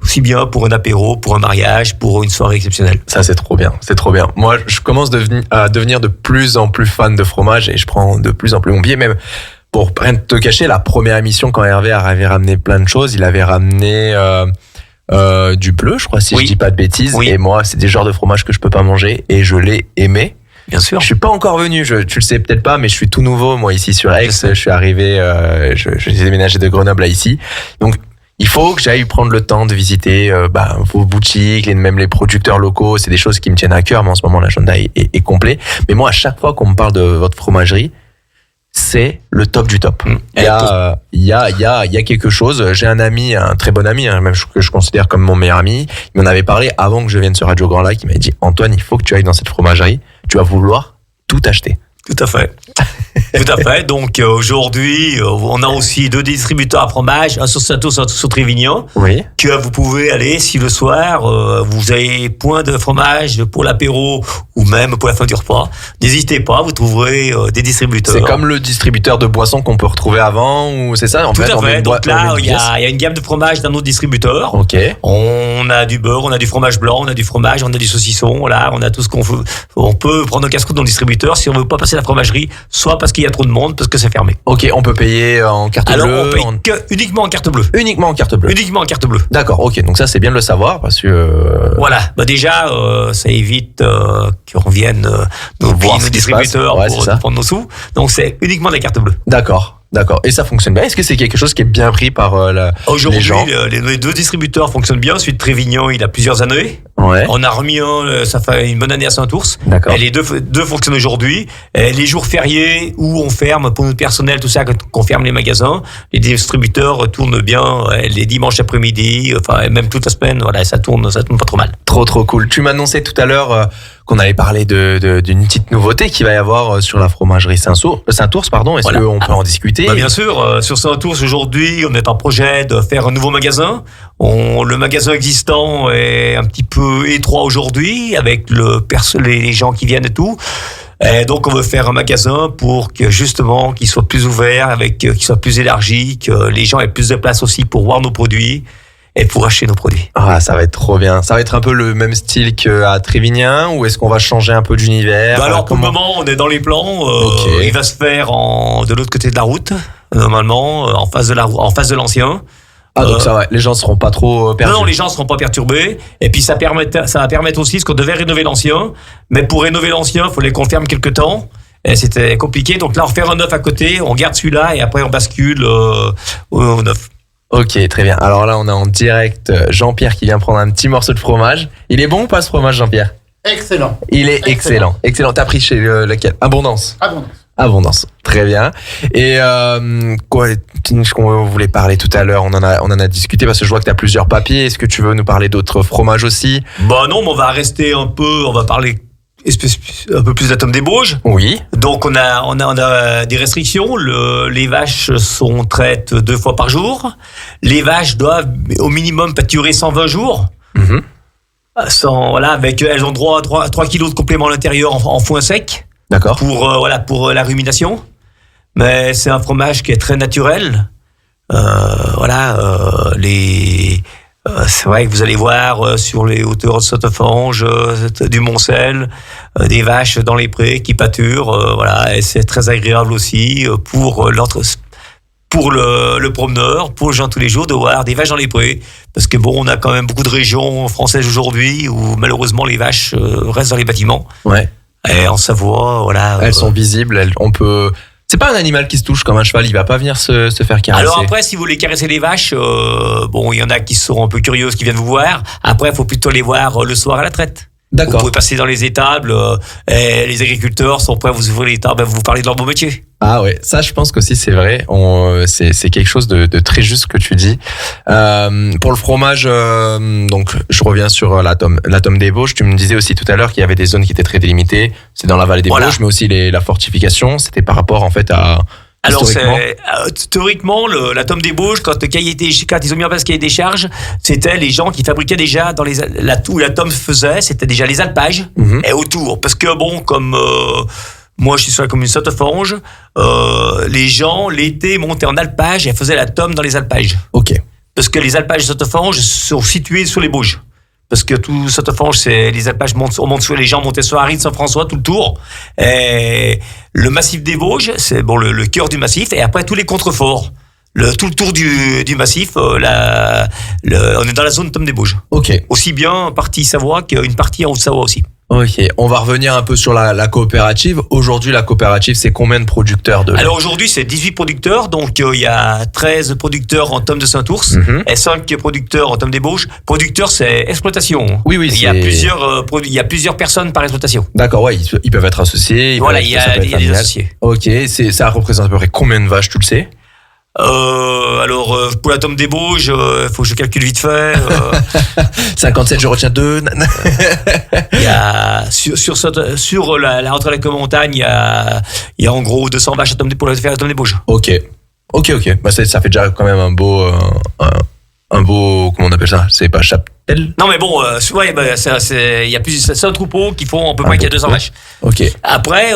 aussi bien pour un apéro, pour un mariage, pour une soirée exceptionnelle. Ça c'est trop bien, c'est trop bien. Moi, je commence à devenir de plus en plus fan de fromage et je prends de plus en plus mon pied, même. Pour rien te cacher, la première émission, quand Hervé avait ramené plein de choses, il avait ramené du bleu, je crois, si je dis pas de bêtises. Oui. Et moi, c'est des genres de fromage que je peux pas manger et je l'ai aimé. Bien sûr. Je suis pas encore venu, tu le sais peut-être pas, mais je suis tout nouveau, moi, ici sur Aix. Je suis arrivé, j'ai déménagé de Grenoble à ici. Donc, il faut que j'aille prendre le temps de visiter vos boutiques, même les producteurs locaux. C'est des choses qui me tiennent à cœur, mais en ce moment, l'agenda est complet. Mais moi, à chaque fois qu'on me parle de votre fromagerie, c'est le top du top. Il y a quelque chose. J'ai un ami, un très bon ami, même que je considère comme mon meilleur ami. Il m'en avait parlé avant que je vienne sur Radio Grand Lac. Il m'a dit, Antoine, il faut que tu ailles dans cette fromagerie. Tu vas vouloir tout acheter. Tout à fait. Tout à fait. Donc aujourd'hui, on a aussi 2 distributeurs à fromage, un sur Saint-Ours, un sur Trévignan. Oui. Que vous pouvez aller si le soir vous avez point de fromage pour l'apéro ou même pour la fin du repas. N'hésitez pas, vous trouverez des distributeurs. C'est comme le distributeur de boissons qu'on peut retrouver avant ou c'est ça en Tout fait, à fait. Donc là, il y a a une gamme de fromages d'un autre distributeur. OK. On a du beurre, on a du fromage blanc, on a du fromage, on a du saucisson. Là, on a tout ce qu'on veut. On peut prendre un casse-croûte dans le distributeur si on veut pas passer la fromagerie, soit parce qu'il y a trop de monde, parce que c'est fermé. OK, on peut payer en carte Alors bleue. on paye uniquement en carte bleue. Uniquement en carte bleue. Uniquement en carte bleue. D'accord, OK. Donc ça c'est bien de le savoir parce que Voilà. Bah déjà, ça évite qu'on vienne nous voir payer ce nos qui se passe. distributeurs Ouais, pour c'est ça. prendre nos sous. Donc c'est uniquement des cartes bleues. D'accord. Et ça fonctionne bien. Est-ce que c'est quelque chose qui est bien pris par les Aujourd'hui, gens? les 2 distributeurs fonctionnent bien. Celui de Trévignan, il a plusieurs années. Ouais. On a remis un, ça fait une bonne année à Saint-Ours. D'accord. Et les deux fonctionnent aujourd'hui. Et les jours fériés où on ferme pour notre personnel, tout ça, qu'on ferme les magasins, les distributeurs tournent bien. Les dimanches après-midi, enfin même toute la semaine, voilà, ça tourne pas trop mal. Trop cool. Tu m'annonçais tout à l'heure qu'on allait parler d'une petite nouveauté qu'il va y avoir sur la fromagerie Saint-Ours, pardon. Est-ce Voilà. qu'on peut en discuter? Bah bien sûr, sur Saint-Ours aujourd'hui, on est en projet de faire un nouveau magasin. Le magasin existant est un petit peu étroit aujourd'hui avec les gens qui viennent et tout. Et donc on veut faire un magasin pour que justement qu'il soit plus ouvert, qu'il soit plus élargi, que les gens aient plus de place aussi pour voir nos produits et pour acheter nos produits. Ah, ça va être trop bien. Ça va être un peu le même style qu'à Trévignan ou est-ce qu'on va changer un peu d'univers? Bah alors pour le moment, on est dans les plans. Ok. Il va se faire de l'autre côté de la route, normalement, en face de l'ancien. Ah, donc ça va. Les gens seront pas trop perdus. Non, les gens ne seront pas perturbés. Et puis ça va permettre aussi, parce qu'on devait rénover l'ancien. Mais pour rénover l'ancien, il fallait qu'on le ferme quelque temps. Et c'était compliqué. Donc là, on refait un neuf à côté, on garde celui-là et après on bascule au neuf. Ok, très bien. Alors là, on est en direct. Jean-Pierre qui vient prendre un petit morceau de fromage. Il est bon ou pas ce fromage, Jean-Pierre? Excellent. Il est excellent. Excellent. T'as pris chez lequel? Abondance. Abondance. Très bien. Et qu'on voulait parler tout à l'heure, on en a discuté parce que je vois que tu as plusieurs papiers. Est-ce que tu veux nous parler d'autres fromages aussi? Bah non, mais on va rester on va parler un peu plus de la tome des Bauges. Oui. Donc on a des restrictions. Les vaches sont traites 2 fois par jour. Les vaches doivent au minimum pâturer 120 jours. Mhm. Elles ont droit à 3 kilos de complément à l'intérieur en foin sec. D'accord. Pour la rumination. Mais c'est un fromage qui est très naturel. C'est vrai que vous allez voir sur les hauteurs de Sottefrange, du Moncel, des vaches dans les prés qui pâturent. Et c'est très agréable aussi pour le promeneur, pour les gens tous les jours, de voir des vaches dans les prés. Parce que on a quand même beaucoup de régions françaises aujourd'hui où malheureusement les vaches restent dans les bâtiments. Ouais. Et en Savoie, Elles sont visibles. On peut. C'est pas un animal qui se touche comme un cheval. Il va pas venir se faire caresser. Alors après, si vous voulez caresser les vaches, il y en a qui sont un peu curieuses, qui viennent vous voir. Après, il faut plutôt les voir le soir à la traite. D'accord. Vous pouvez passer dans les étables. Et les agriculteurs sont prêts à vous ouvrir les tables, à vous parler de leur beau métier. Ah ouais, ça je pense qu'aussi c'est vrai. C'est quelque chose de très juste que tu dis. Pour le fromage, donc je reviens sur la tome des Bauges. Tu me disais aussi tout à l'heure qu'il y avait des zones qui étaient très délimitées. C'est dans la vallée des Bauges, mais aussi la fortification. C'était par rapport en fait à. Alors théoriquement, la tome des Bauges, quand ils ont mis en place le cahier des charges, c'était les gens qui fabriquaient déjà dans où la tome faisait, c'était déjà les alpages et autour. Parce que comme moi je suis sur la commune de Sottefrange, les gens l'été montaient en alpage et faisaient la tome dans les alpages. Ok. Parce que les alpages de Sottefrange sont situés sur les Bauges. Parce que tout Sottefrange, les alpages les gens montaient sur Aride, Saint-François, tout le tour. Et le massif des Bauges, c'est le cœur du massif. Et après, tous les contreforts. Tout le tour du massif, on est dans la zone tome des Bauges. Ok. Aussi bien partie Savoie qu'une partie en Haute-Savoie aussi. Ok, on va revenir un peu sur la coopérative. Aujourd'hui, la coopérative, c'est combien de producteurs de lait? Alors aujourd'hui, c'est 18 producteurs. Donc il y a 13 producteurs en tome de Saint-Ours et 5 producteurs en tome des Bauges. Producteurs, c'est exploitation. Oui, il y a plusieurs personnes par exploitation. D'accord, ouais, ils peuvent être associés. Il y a des associés. Ok, ça représente à peu près combien de vaches, tu le sais? Alors, pour la tome des Bauges, faut que je calcule vite fait. 57, je retiens 2. Il y a, sur la entre la montagne, il y a en gros 200 vaches pour faire la tome des Bauges. Ok. Bah, ça fait déjà quand même un beau, comment on appelle ça? C'est pas cheptel? Non, mais bon, ouais, bah, il y a c'est un troupeau qui font à peu près qu'il y a 200 vaches. Ok. Après,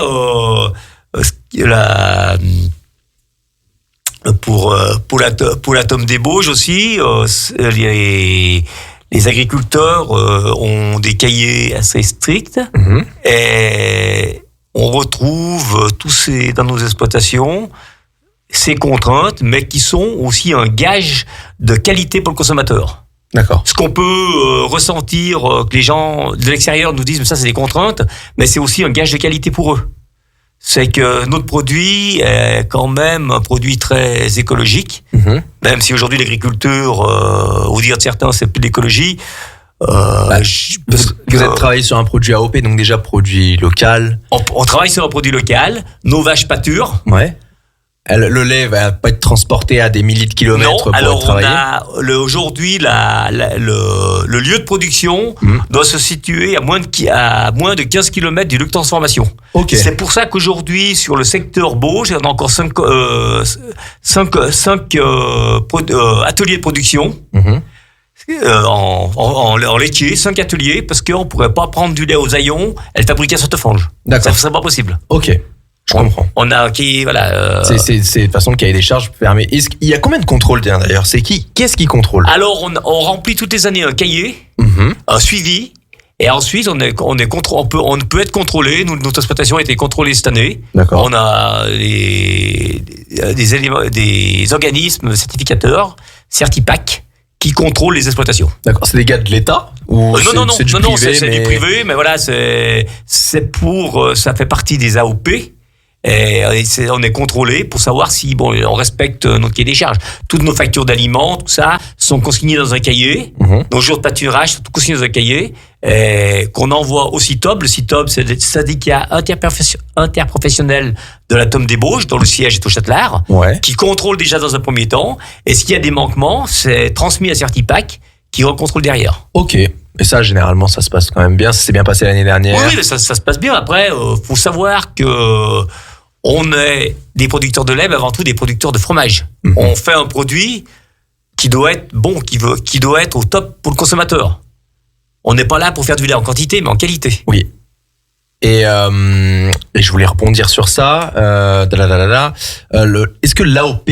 pour la tome des Bauges aussi, les agriculteurs ont des cahiers assez stricts et on retrouve dans nos exploitations ces contraintes, mais qui sont aussi un gage de qualité pour le consommateur. D'accord. Ce qu'on peut ressentir, que les gens de l'extérieur nous disent, mais ça c'est des contraintes, mais c'est aussi un gage de qualité pour eux. C'est que notre produit est quand même un produit très écologique, même si aujourd'hui l'agriculture, au dire de certains, c'est plus d'écologie. Vous avez travaillé sur un produit AOP, donc déjà produit local. On travaille sur un produit local, nos vaches pâturent. Ouais. Le lait va pas être transporté à des milliers de kilomètres pour être travaillé. Aujourd'hui, le lieu de production doit se situer à moins de 15 km du lieu de transformation. Okay. C'est pour ça qu'aujourd'hui, sur le secteur Bauges, on a encore 5 ateliers de production. En laitier, 5 ateliers, parce qu'on pourrait pas prendre du lait aux haillons et le fabriquer à Sottefrange. D'accord. Ça serait pas possible. Ok. Je comprends. On a voilà. C'est de toute façon le cahier des charges permet. Il y a combien de contrôles d'ailleurs? Qu'est-ce qui contrôle? Alors on remplit toutes les années un cahier, un suivi, et ensuite on peut être contrôlé. Notre exploitation a été contrôlée cette année. D'accord. On a des organismes certificateurs, Certipac, qui contrôlent les exploitations. D'accord. C'est des gars de l'État ou non, c'est du privé, mais voilà, c'est pour ça fait partie des AOP. Et on est contrôlé pour savoir si on respecte notre cahier des charges. Toutes nos factures d'aliments, tout ça, sont consignées dans un cahier. Nos jours de pâturage sont consignés dans un cahier qu'on envoie au CITOB. Le CITOB, c'est le syndicat interprofessionnel de la tome des Bauges, dont le siège est au Châtelard, qui contrôle déjà dans un premier temps. Et s'il y a des manquements, c'est transmis à Certipac, qui recontrôle derrière. Ok. Et ça, généralement, ça se passe quand même bien. Ça s'est bien passé l'année dernière. Oui, mais ça se passe bien. Après, faut savoir que on est des producteurs de lait, mais avant tout des producteurs de fromage. On fait un produit qui doit être bon, qui doit être au top pour le consommateur. On n'est pas là pour faire du lait en quantité, mais en qualité. Oui. Et je voulais rebondir sur ça. Est-ce que l'AOP,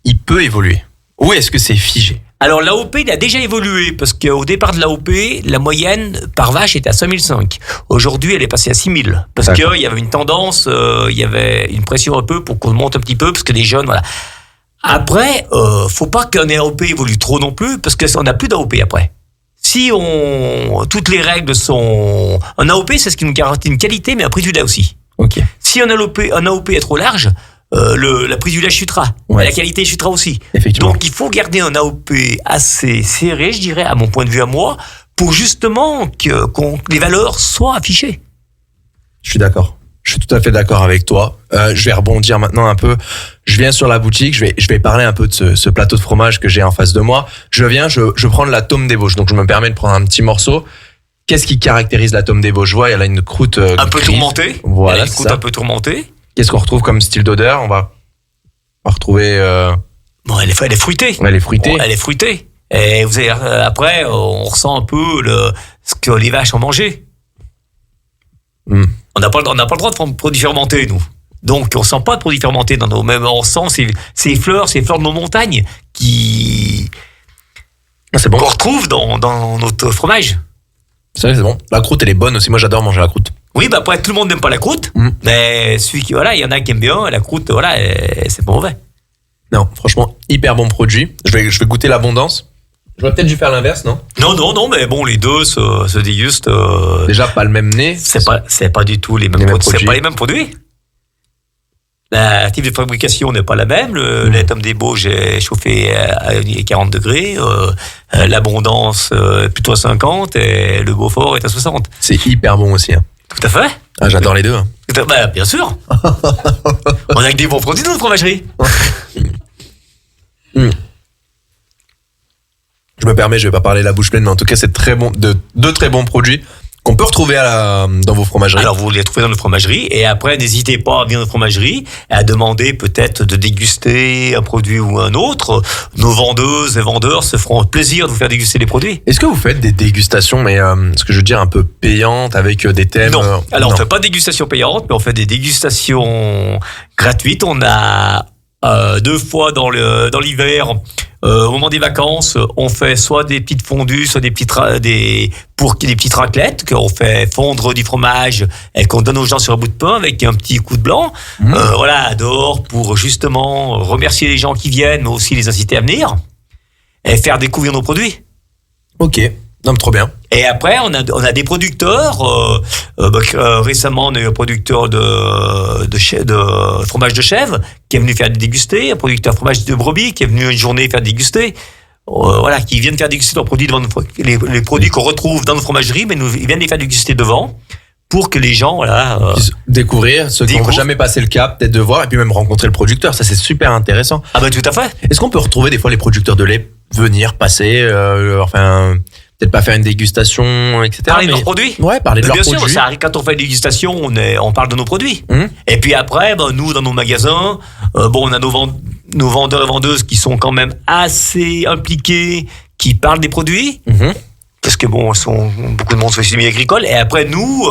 il peut évoluer? Ou est-ce que c'est figé? Alors l'AOP, il a déjà évolué, parce qu'au départ de l'AOP, la moyenne par vache était à 5005. Aujourd'hui, elle est passée à 6000. Parce qu'il y avait une tendance, il y avait une pression un peu pour qu'on monte un petit peu, parce que les jeunes, voilà. Après, faut pas qu'un AOP évolue trop non plus, parce qu'on n'a plus d'AOP après. Si toutes les règles sont... Un AOP, c'est ce qui nous garantit une qualité, mais un prix du lait aussi. Ok. Si un AOP est trop large, la prix du lait chutera. La qualité chutera aussi. Effectivement. Donc, il faut garder un AOP assez serré, je dirais, à mon point de vue à moi, pour justement que les valeurs soient affichées. Je suis d'accord. Je suis tout à fait d'accord avec toi. Je vais rebondir maintenant un peu. Je viens sur la boutique. Je vais parler un peu de ce plateau de fromage que j'ai en face de moi. Je prends la tome des Bauges. Donc, je me permets de prendre un petit morceau. Qu'est-ce qui caractérise la tome des Bauges? Je vois, elle a une croûte un peu tourmentée. Voilà, elle a une croûte un peu tourmentée. Qu'est-ce qu'on retrouve comme style d'odeur? On va retrouver... Bon, elle est fruitée. Elle est fruitée. Elle est fruitée. Et vous avez, après, on ressent un peu ce que les vaches ont mangé. On n'a pas le droit de produits fermentés, nous. Donc, on sent pas de produits fermentés dans nos... Même on sent ces fleurs de nos montagnes c'est bon. Qu'on retrouve dans notre fromage. C'est bon. La croûte, elle est bonne aussi. Moi, j'adore manger la croûte. Oui, bah après, tout le monde n'aime pas la croûte. Mais celui qui, voilà, il y en a qui aiment bien. La croûte, voilà, c'est pas mauvais. Non, franchement, hyper bon produit. Je vais goûter l'abondance. J'aurais peut-être dû faire l'inverse, non? Non, mais bon, les deux se dégustent. Déjà, pas le même nez. C'est pas du tout les mêmes produits. C'est pas les mêmes produits. La type de fabrication n'est pas la même. La tome des Bauges est chauffée à 40 degrés. L'abondance, plutôt à 50. Et le Beaufort est à 60. C'est hyper bon aussi. Hein. Tout à fait. Ah, j'adore les deux. Hein. Bah, bien sûr. On a que des bons produits dans notre fromagerie. Je me permets, je vais pas parler la bouche pleine, mais en tout cas, c'est très bon, de très bons produits qu'on peut retrouver dans vos fromageries. Alors, vous les trouvez dans nos fromageries. Et après, n'hésitez pas à venir dans nos fromageries et à demander peut-être de déguster un produit ou un autre. Nos vendeuses et vendeurs se feront plaisir de vous faire déguster les produits. Est-ce que vous faites des dégustations, mais ce que je veux dire, un peu payantes, avec des thèmes? Non. Alors, on fait pas de dégustation payante, mais on fait des dégustations gratuites. On a 2 fois dans l'hiver, au moment des vacances, on fait soit des petites fondues, soit des petites raclettes qu'on fait fondre du fromage et qu'on donne aux gens sur un bout de pain avec un petit coup de blanc. Voilà, dehors pour justement remercier les gens qui viennent, mais aussi les inciter à venir et faire découvrir nos produits. Ok, non, mais trop bien. Et après, on a des producteurs. Récemment, on a eu un producteur de fromage de chèvre qui est venu faire déguster, un producteur de fromage de brebis qui est venu une journée faire déguster. Voilà, qui viennent faire déguster leurs produits devant les produits qu'on retrouve dans nos fromageries, mais ils viennent les faire déguster devant pour que les gens, découvrir ceux qui n'ont jamais passé le cap, peut-être de voir, et puis même rencontrer le producteur. Ça, c'est super intéressant. Ah bah tout à fait. Est-ce qu'on peut retrouver des fois les producteurs de lait venir passer, peut-être pas faire une dégustation, etc. Parler de leurs produits. Ouais, parler de leurs produits. produits. Bien sûr, quand on fait une dégustation, on parle de nos produits. Et puis après, nous, dans nos magasins, on a nos vendeurs et vendeuses qui sont quand même assez impliqués, qui parlent des produits. Parce que beaucoup de monde sont issus agricole. Et après, nous,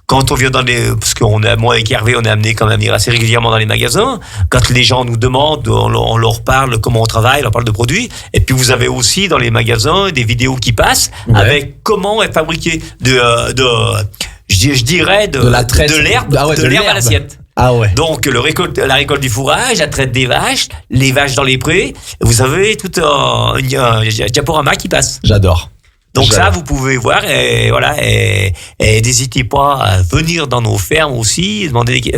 quand on vient parce qu'on a, moi avec Hervé, on est amené quand même assez régulièrement dans les magasins. Quand les gens nous demandent, on leur parle comment on travaille, on leur parle de produits. Et puis vous avez aussi dans les magasins des vidéos qui passent avec comment est fabriqué je dirais de l'herbe, de l'herbe à l'assiette. Ah ouais. Donc la récolte du fourrage, la traite des vaches, les vaches dans les prés. Vous avez tout un diaporama qui passe. J'adore. Donc ça, vous pouvez voir et n'hésitez pas à venir dans nos fermes aussi,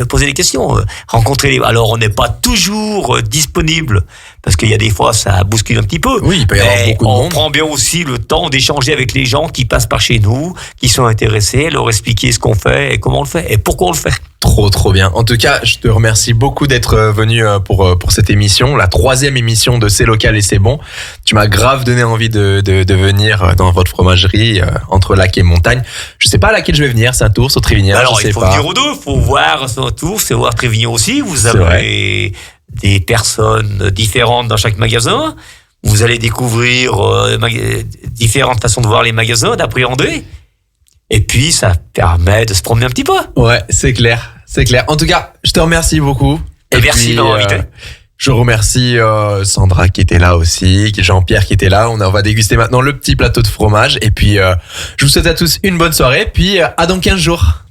poser des questions, rencontrer Alors on n'est pas toujours disponible parce qu'il y a des fois ça bouscule un petit peu. Oui, il peut y avoir beaucoup de monde. On prend bien aussi le temps d'échanger avec les gens qui passent par chez nous, qui sont intéressés, leur expliquer ce qu'on fait et comment on le fait et pourquoi on le fait. Trop bien. En tout cas, je te remercie beaucoup d'être venu pour cette émission, la 3e émission de C'est local et c'est bon. Tu m'as grave donné envie de venir dans votre fromagerie entre lac et montagne. Je sais pas à laquelle je vais venir, Saint-Ours, au Trévignan. Alors il faut venir aux deux, faut voir Saint-Ours, c'est voir Trévignan aussi. Vous avez des personnes différentes dans chaque magasin. Vous allez découvrir différentes façons de voir les magasins, d'appréhender. Et puis, ça permet de se promener un petit peu. Ouais, c'est clair. En tout cas, je te remercie beaucoup. Et merci de m'avoir invité. Je remercie Sandra qui était là aussi, Jean-Pierre qui était là. On va déguster maintenant le petit plateau de fromage. Et puis, je vous souhaite à tous une bonne soirée. Puis, à dans 15 jours.